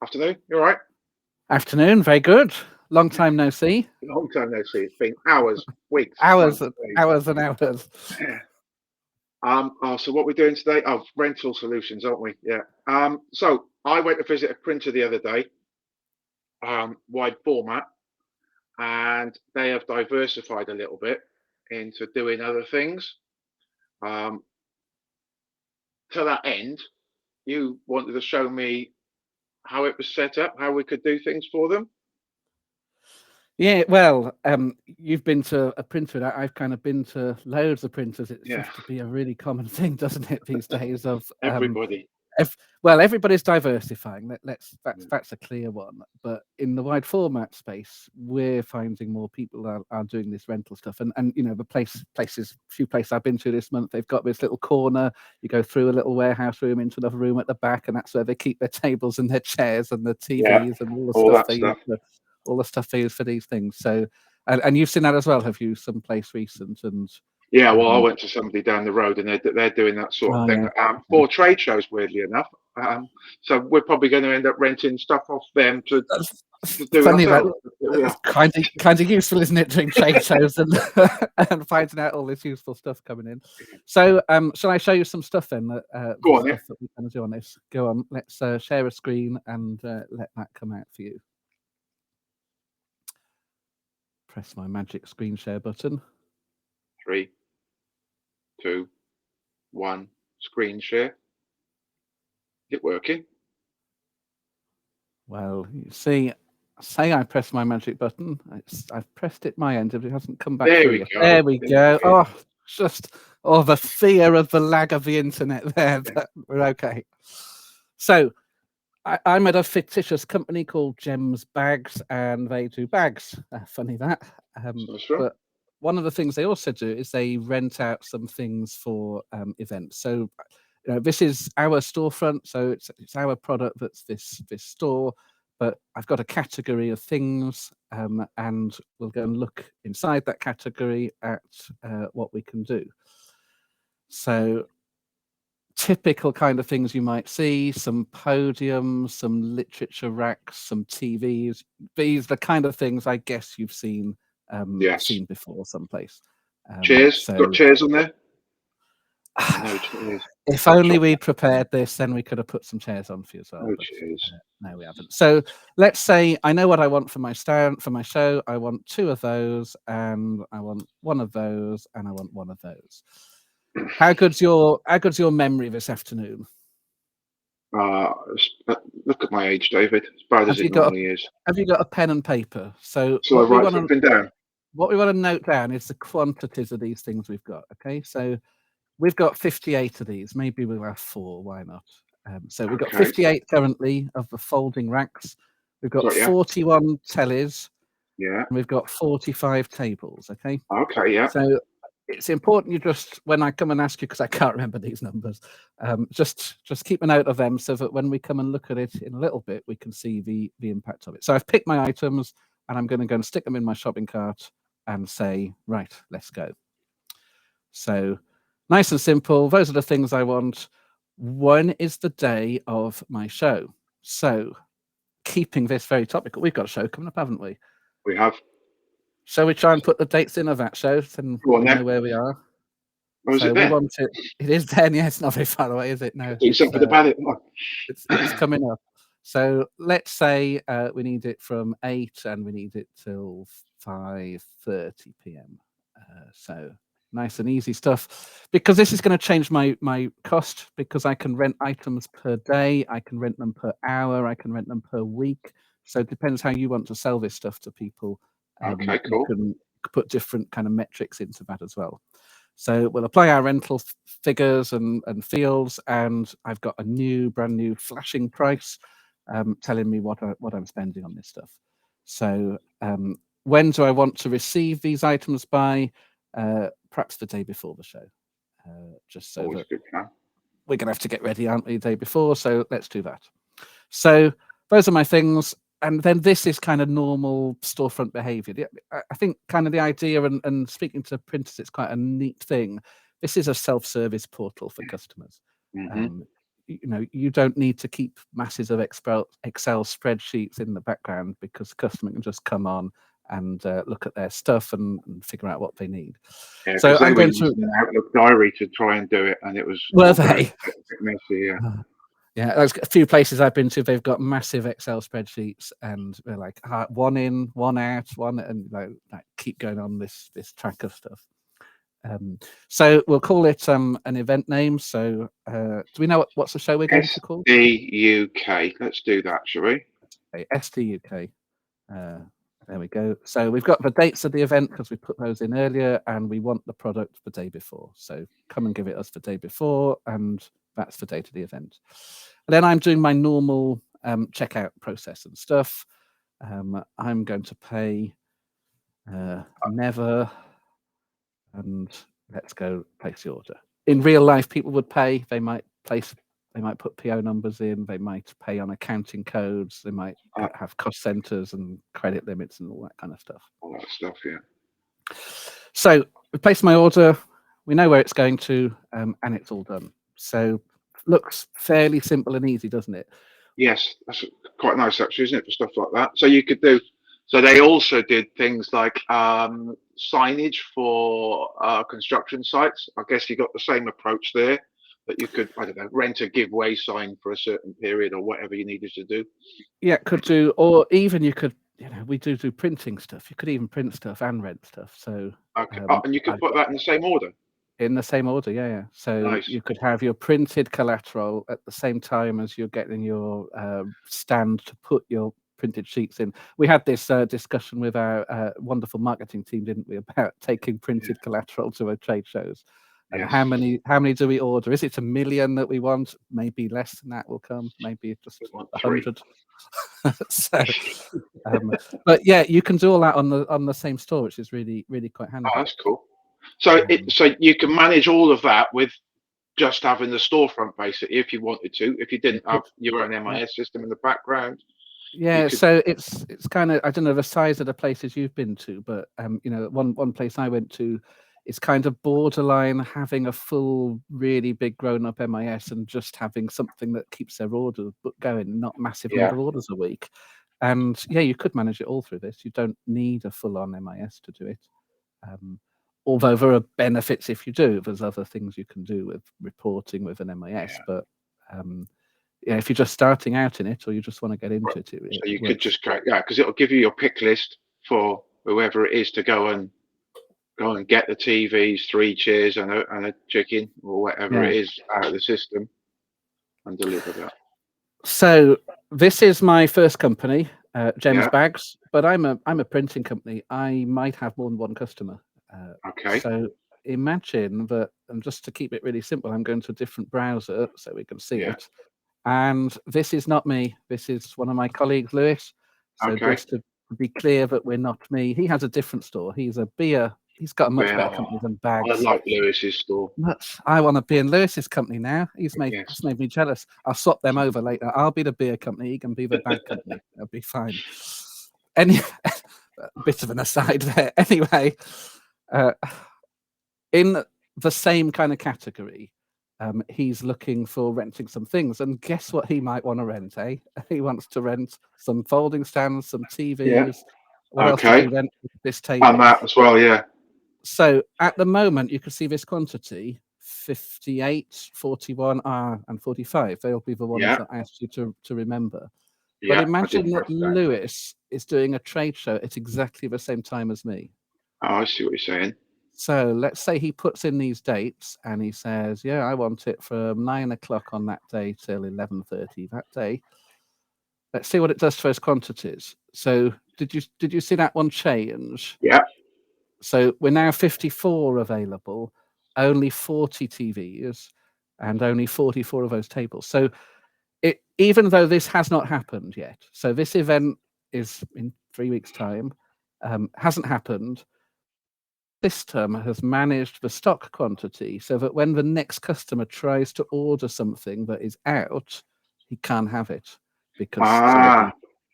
Afternoon. You all right? Afternoon, very good. Long time no see. Long time no see. It's been hours, weeks, Hours, months, days. hours and hours. Yeah. So what we're doing today? Oh, rental solutions, aren't we? Yeah. So I went to visit a printer the other day, wide format, and they have diversified a little bit into doing other things. Um, to that end, you wanted to show me how it was set up, how we could do things for them. Yeah, well, you've been to a printer. I've kind of been to loads of printers. It Yeah. seems to be a really common thing, doesn't it, these days? Everybody. Well, everybody's diversifying. That's Yeah. that's a clear one. But in the wide format space, we're finding more people are doing this rental stuff. And the few places I've been to this month, they've got this little corner. You go through a little warehouse room into another room at the back, and that's where they keep their tables and their chairs and the Yeah. TVs and all the All stuff that stuff. all the stuff they use for these things. So, and you've seen that as well, have you? Someplace recent and. Yeah, well, I went to somebody down the road, and they're doing that sort of Oh thing yeah. for trade shows. Weirdly enough, so we're probably going to end up renting stuff off them to That's do funny that ourselves. Yeah, it's kind of useful, isn't it, doing trade shows and and finding out all this useful stuff coming in. So, shall I show you some stuff then? go The on, yeah. stuff that we're going to do on this. Go on, let's share a screen and let that come out for you. Press my magic screen share button. 3, 2, 1. Screen share. Is it working? Well, you see, say I press my magic button. I've pressed it my end, but it hasn't come back There through we yet. go. There we go. Oh, the fear of the lag of the internet there, but we're okay. So I'm at a fictitious company called Gems Bags, and they do bags. Funny that. But one of the things they also do is they rent out some things for events. So this is our storefront, so it's our product that's this store. But I've got a category of things, and we'll go and look inside that category at what we can do. So typical kind of things you might see: some podiums, some literature racks, some TVs. These are the kind of things I guess you've seen Yes. seen before someplace. Chairs. Got chairs on there. No chairs. If only we'd prepared this, then we could have put some chairs on for you as well. No But, chairs. no, we haven't. So let's say I know what I want for my show. I want 2 of those, and I want 1 of those, and I want 1 of those. How good's your memory this afternoon? Look at my age, David. As bad as it normally is. Have you got a pen and paper? So I write something down. What we want to note down is the quantities of these things we've got. Okay, so we've got 58 of these. Maybe we'll have 4. Why not? So we've got 58 currently of the folding racks. We've got 41 tellies. Yeah. And we've got 45 tables. Okay. Okay. Yeah. So it's important you just, when I come and ask you, because I can't remember these numbers, just keep a note of them so that when we come and look at it in a little bit, we can see the impact of it. So I've picked my items, and I'm going to go and stick them in my shopping cart and say, right, let's go. So nice and simple. Those are the things I want. When is the day of my show? So keeping this very topical, we've got a show coming up, haven't we? We have. Shall we try and put the dates in of that show, then we know where we are? Oh, so we want it. It is then. Yeah, it's not very far away, is it? No. It's coming up. So let's say we need it from 8, and we need it till 5:30 p.m. So nice and easy stuff. Because this is going to change my cost, because I can rent items per day, I can rent them per hour, I can rent them per week. So it depends how you want to sell this stuff to people. Okay, cool. You can put different kind of metrics into that as well. So we'll apply our rental figures and fields, and I've got a brand new flashing price telling me what I'm spending on this stuff. So when do I want to receive these items by? Perhaps the day before the show. Just so that we're going to have to get ready, aren't we, the day before? So let's do that. So those are my things. And then this is kind of normal storefront behavior. I think kind of the idea, and speaking to printers, it's quite a neat thing. This is a self-service portal for customers. you don't need to keep masses of Excel spreadsheets in the background, because the customer can just come on and look at their stuff and figure out what they need. Yeah, So because they I'm were going to. using an Outlook diary to try and do it, and it was Were all going they? a bit messy. Yeah. Yeah, there's a few places I've been to. They've got massive Excel spreadsheets, and they're like one in, one out, one, and like keep going on this track of stuff. So we'll call it an event name. So do we know what's the show we're going to call? SDUK. Let's do that, shall we? Okay, SDUK. There we go. So we've got the dates of the event because we put those in earlier, and we want the product the day before. So come and give it us the day before, and that's the date of the event. And then I'm doing my normal checkout process and stuff. I'm going to pay never, and let's go place the order. In real life, people would pay. They might put PO numbers in. They might pay on accounting codes. They might have cost centers and credit limits and all that kind of stuff. All that stuff, yeah. So we place my order. We know where it's going to, and it's all done. So looks fairly simple and easy, doesn't it? Yes, that's quite nice actually, isn't it, for stuff like that? So you could do. So they also did things like signage for construction sites. I guess you got the same approach there, that you could, I don't know, rent a giveaway sign for a certain period or whatever you needed to do. Yeah, could do, or even you could, we do printing stuff. You could even print stuff and rent stuff. So Okay, and you could put that in the same order. In the same order, yeah. So Nice. you could have your printed collateral at the same time as you're getting your stand to put your printed sheets in. We had this discussion with our wonderful marketing team, didn't we, about taking printed collateral to our trade shows. And Yes. how many do we order? Is it 1 million that we want? Maybe less than that will come. Maybe just 100. So, but yeah, you can do all that on the same store, which is really quite handy. Oh, that's cool. So so you can manage all of that with just having the storefront basically, if you wanted to. If you didn't have your own MIS system in the background. Yeah, so it's kind of, I don't know the size of the places you've been to, but one place I went to, it's kind of borderline having a full, really big grown-up MIS and just having something that keeps their order book going, not massive number of orders a week. And yeah, you could manage it all through this. You don't need a full-on MIS to do it. Although there are benefits if you do. There's other things you can do with reporting with an MIS, but yeah, if you're just starting out in it or you just want to get into it, so you could just go, because it'll give you your pick list for whoever it is to go and get the TVs, 3 chairs, and a chicken or whatever it is out of the system, and deliver that. So this is my first company, Gems Bags, but I'm a printing company. I might have more than one customer. Okay. So imagine that, and just to keep it really simple, I'm going to a different browser so we can see it. And this is not me. This is one of my colleagues, Lewis. So just to be clear that we're not me. He has a different store. He's a beer. He's got a much better company than Bags. I like Lewis's store. I want to be in Lewis's company now. It's made me jealous. I'll swap them over later. I'll be the beer company. He can be the bag company. That'll be fine. Any bit of an aside there. Anyway, in the same kind of category, he's looking for renting some things. And guess what he might want to rent, eh? He wants to rent some folding stands, some TVs. What else did he rent? This table. And that as well, yeah. So at the moment, you can see this quantity, 58, 41, and 45. They'll be the ones that I asked you to remember. But imagine that Lewis is doing a trade show at exactly the same time as me. Oh, I see what you're saying. So let's say he puts in these dates and he says, yeah, I want it from 9 o'clock on that day till 11:30 that day. Let's see what it does to those quantities. So did you see that one change? Yeah. So we're now 54 available, only 40 TVs, and only 44 of those tables. So even though this has not happened yet, so this event is in 3 weeks' time, hasn't happened. System has managed the stock quantity so that when the next customer tries to order something that is out, he can't have it because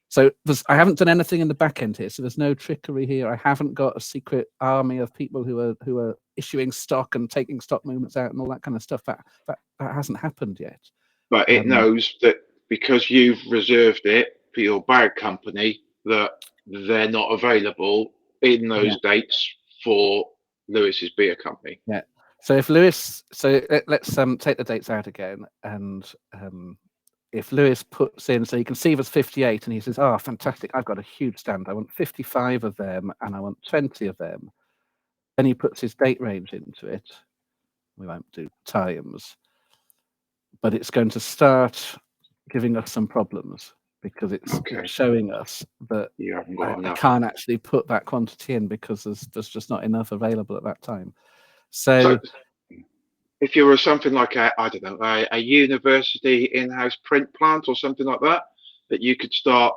so I haven't done anything in the back end here, so there's no trickery here. I haven't got a secret army of people who are issuing stock and taking stock movements out and all that kind of stuff. That hasn't happened yet. but it knows that because you've reserved it for your bag company, that they're not available in those dates for Lewis's beer company. Yeah. So if Lewis, so let's take the dates out again, and if Lewis puts in, so you can see there's 58, and he says, "Oh, fantastic! I've got a huge stand. I want 55 of them, and I want 20 of them." Then he puts his date range into it. We won't do times, but it's going to start giving us some problems because it's showing us that You haven't got I enough. can't actually put that quantity in because there's just not enough available at that time. So if you were something like I don't know, a university in-house print plant or something like that, that you could start,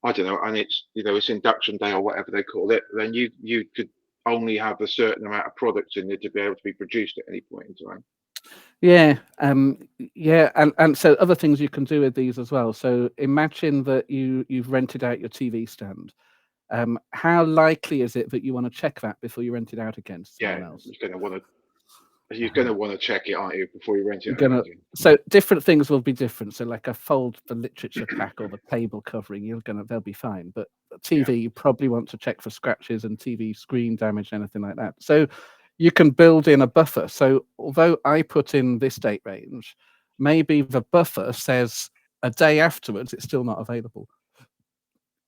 I don't know, and it's it's induction day or whatever they call it, then you could only have a certain amount of products in there to be able to be produced at any point in time. Yeah, yeah, and so other things you can do with these as well. So imagine that you've rented out your TV stand. How likely is it that you want to check that before you rent it out again to someone else? You're gonna want to check it, aren't you, before you rent it out? So different things will be different. So like a fold the literature pack or the table covering, they'll be fine. But TV, you probably want to check for scratches and TV screen damage, anything like that. So you can build in a buffer. So although I put in this date range, maybe the buffer says a day afterwards it's still not available.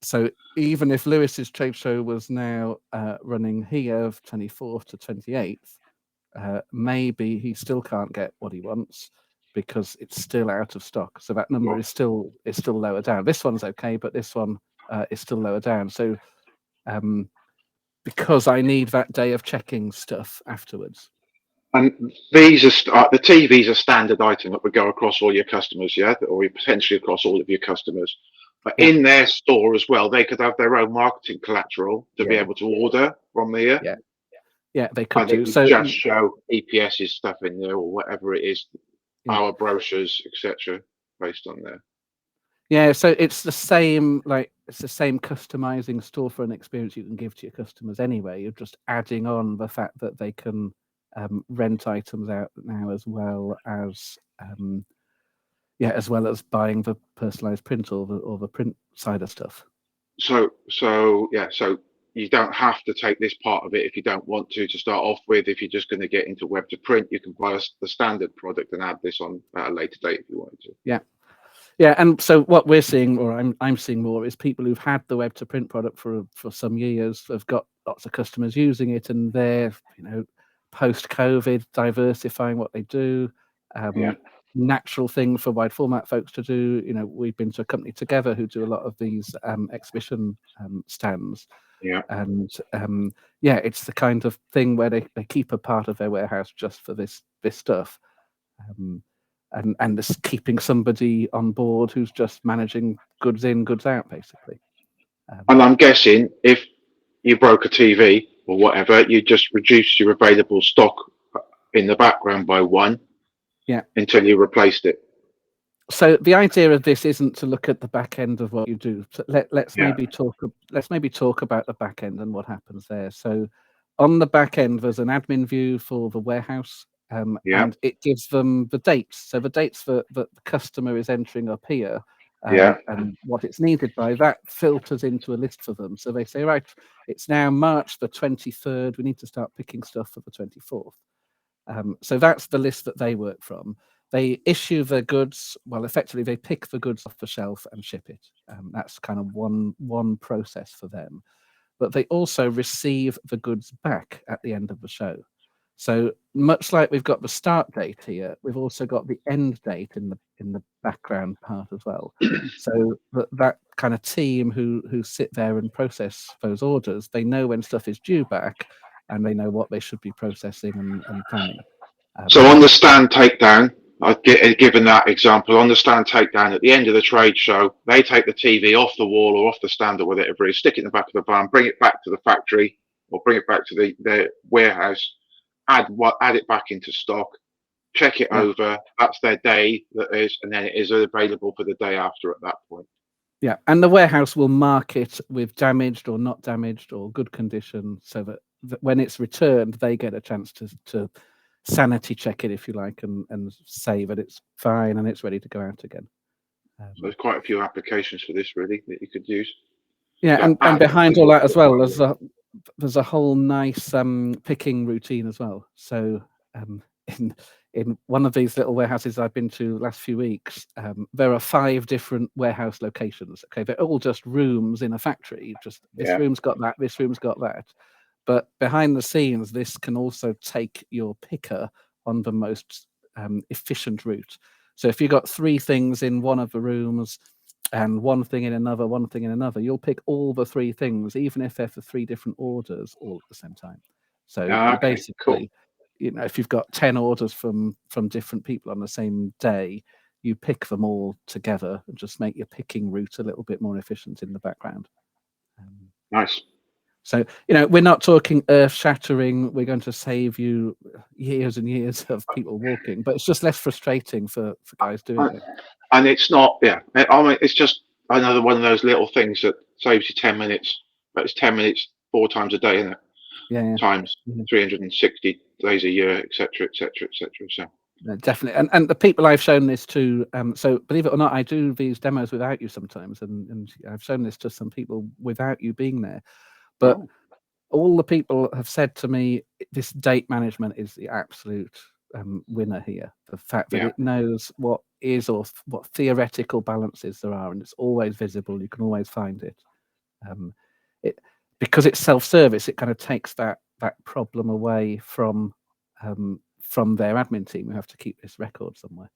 So even if Lewis's trade show was now running here 24th to 28th, maybe he still can't get what he wants because it's still out of stock. So that number is still lower down. This one's okay, but this one is still lower down. So because I need that day of checking stuff afterwards. And these are the TVs are standard item that would go across all your customers, or potentially across all of your customers. But in their store as well, they could have their own marketing collateral to be able to order from there. Yeah, they could do. So just show EPS's stuff in there or whatever it is, our brochures, etc., based on there. Yeah, so it's the same customizing storefront experience you can give to your customers anyway. You're just adding on the fact that they can rent items out now as well as buying the personalized print or the print side of stuff. So you don't have to take this part of it if you don't want to start off with. If you're just going to get into web to print, you can buy the standard product and add this on at a later date if you wanted to. Yeah, and so what we're seeing, or I'm seeing more, is people who've had the web to print product for some years have got lots of customers using it, and they're post COVID diversifying what they do. Natural thing for wide format folks to do. We've been to a company together who do a lot of these exhibition stands. And it's the kind of thing where they keep a part of their warehouse just for this stuff. And this keeping somebody on board who's just managing goods in, goods out, basically. And I'm guessing if you broke a TV or whatever, you just reduced your available stock in the background by one, until you replaced it. So the idea of this isn't to look at the back end of what you do. So let's maybe talk about the back end and what happens there. So on the back end, there's an admin view for the warehouse. And it gives them the dates. So the dates that the customer is entering up here, and what it's needed by, that filters into a list for them. So they say, right, it's now March the 23rd. We need to start picking stuff for the 24th. So that's the list that they work from. They issue the goods. Well, effectively, they pick the goods off the shelf and ship it. That's kind of one process for them. But they also receive the goods back at the end of the show. So much like we've got the start date here, we've also got the end date in the background part as well. So that kind of team who sit there and process those orders, they know when stuff is due back, and they know what they should be processing and planning. So on the stand takedown, given that example, on the stand takedown at the end of the trade show, they take the TV off the wall or off the stand or whatever it is, stick it in the back of the van, bring it back to the factory or bring it back to their warehouse. Add it back into stock, check it over. That's their day, and then it is available for the day after at that point. Yeah, and the warehouse will mark it with damaged or not damaged or good condition, so that when it's returned, they get a chance to sanity check it, if you like, and say that it's fine and it's ready to go out again. So there's quite a few applications for this really that you could use. Yeah, So and behind all that as well, absolutely. there's a whole nice picking routine as well. So in one of these little warehouses I've been to last few weeks, there are 5 different warehouse locations. Okay, they're all just rooms in a factory. Just this Yeah. room's got that, this room's got that. But behind the scenes, this can also take your picker on the most efficient route. So if you've got 3 things in one of the rooms and one thing in another, one thing in another, you'll pick all the 3 things, even if they're for 3 different orders all at the same time. So you Okay. Cool. basically, if you've got 10 orders from different people on the same day, you pick them all together and just make your picking route a little bit more efficient in the background. Nice. So, we're not talking earth-shattering. We're going to save you years and years of people walking, but it's just less frustrating for guys doing it. And it's not. Yeah. I mean, it's just another one of those little things that saves you 10 minutes, but it's 10 minutes 4 times a day, isn't it? Yeah, Times yeah. 360 days a year, etc., etc., etc. So Definitely. And the people I've shown this to, so believe it or not, I do these demos without you sometimes, and I've shown this to some people without you being there. But all the people have said to me, this date management is the absolute winner here. The fact that yeah, it knows what is or what theoretical balances there are, and it's always visible. You can always find it. It because it's self-service. It kind of takes that problem away from their admin team who have to keep this record somewhere.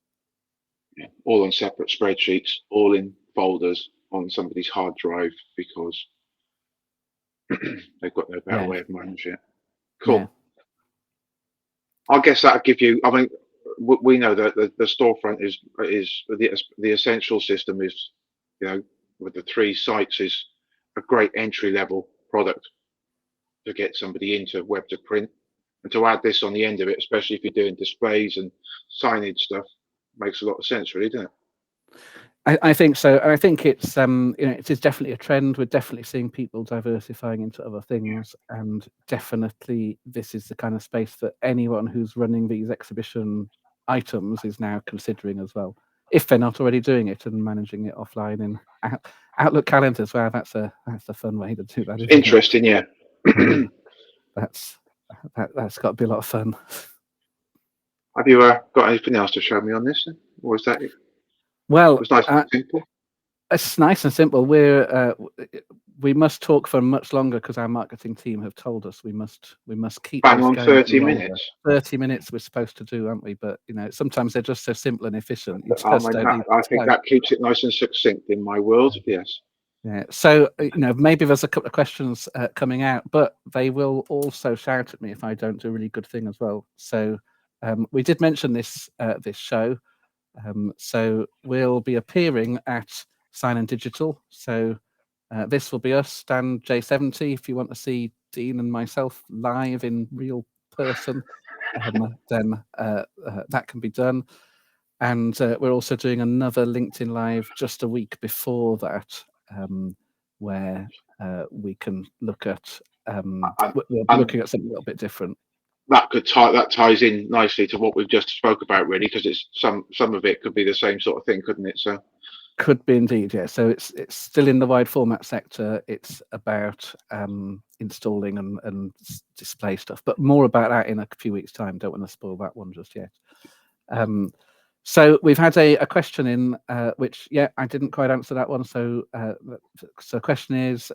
yeah, all on separate spreadsheets, all in folders on somebody's hard drive because they've got no better Yeah, way of managing it. yeah, Cool. I guess that'll give you. I mean, we know that the storefront is the essential system is, with the 3 sites is a great entry level product to get somebody into web to print, and to add this on the end of it, especially if you're doing displays and signage stuff, makes a lot of sense, really, doesn't it? I think so. And I think it's it is definitely a trend. We're definitely seeing people diversifying into other things, and definitely this is the kind of space that anyone who's running these exhibition items is now considering as well, if they're not already doing it and managing it offline in Outlook calendars. Wow, that's a fun way to do that, isn't Interesting, yeah. it? That's got to be a lot of fun. Have you got anything else to show me on this? Then? Or was that it? Well, Was nice and simple? it's nice and simple. We must talk for much longer because our marketing team have told us we must keep Bang this on going for 30 longer. minutes. 30 minutes we're supposed to do, aren't we? But sometimes they're just so simple and efficient. You I just mean, don't need I the think time. that keeps it nice and succinct in my world. Yes. Yeah. So maybe there's a couple of questions coming out, but they will also shout at me if I don't do a really good thing as well. So we did mention this show. So we'll be appearing at Sign and Digital. So this will be us, Stan J70. If you want to see Dean and myself live in real person, then that can be done. And we're also doing another LinkedIn Live just a week before that, where we can look at we'll be And looking at something a little bit different. that ties in nicely to what we've just spoke about, really, because it's some of it could be the same sort of thing, couldn't it? So Could be indeed, yeah. So it's still in the wide format sector. It's about installing and display stuff, but more about that in a few weeks' time. Don't want to spoil that one just yet. So we've had a question in which, I didn't quite answer that one. So the question is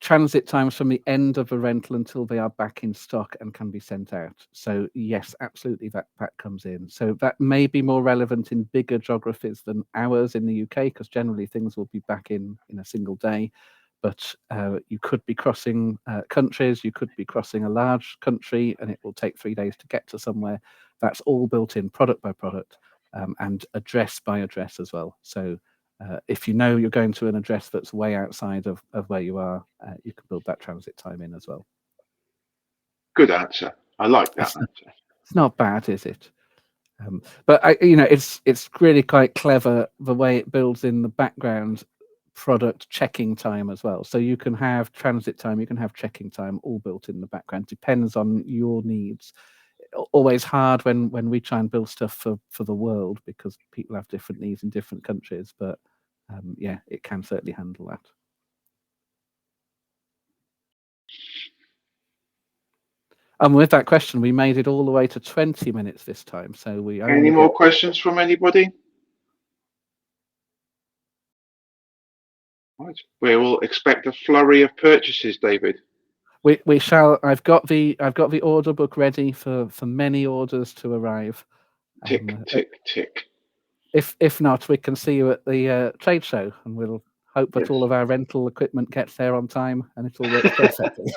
transit times from the end of a rental until they are back in stock and can be sent out. So yes, absolutely, that comes in. So that may be more relevant in bigger geographies than ours in the UK, because generally things will be back in a single day. But you could be crossing countries, you could be crossing a large country, and it will take 3 days to get to somewhere. That's all built in product by product and address by address as well. So if you're going to an address that's way outside of where you are, you can build that transit time in as well. good answer. I like that answer. It's not bad, is it? But it's really quite clever the way it builds in the background product checking time as well. So you can have transit time, you can have checking time all built in the background. Depends on your needs. always hard when we try and build stuff for the world, because people have different needs in different countries. But yeah, it can certainly handle that. And with that question, we made it all the way to 20 minutes this time. So we only Any more questions from anybody? Right. We will expect a flurry of purchases, David. We shall. I've got the order book ready for many orders to arrive. Tick, tick, tick. If not, we can see you at the trade show, and we'll hope that all of our rental equipment gets there on time and it all works perfectly.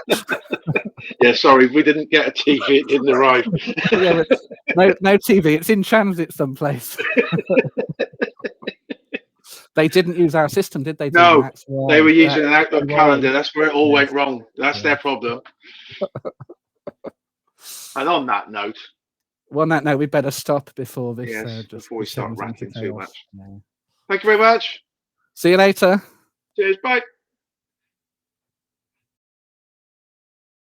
Yeah, sorry, we didn't get a TV. It didn't arrive. Yeah, no TV. It's in transit someplace. They didn't use our system, did they? No, That's why. they were using an Outlook calendar. That's where it all went wrong. That's their problem. And on that note, we better stop before this. Yes, before we start ranting too much. Yeah. Thank you very much. See you later. Cheers. Bye.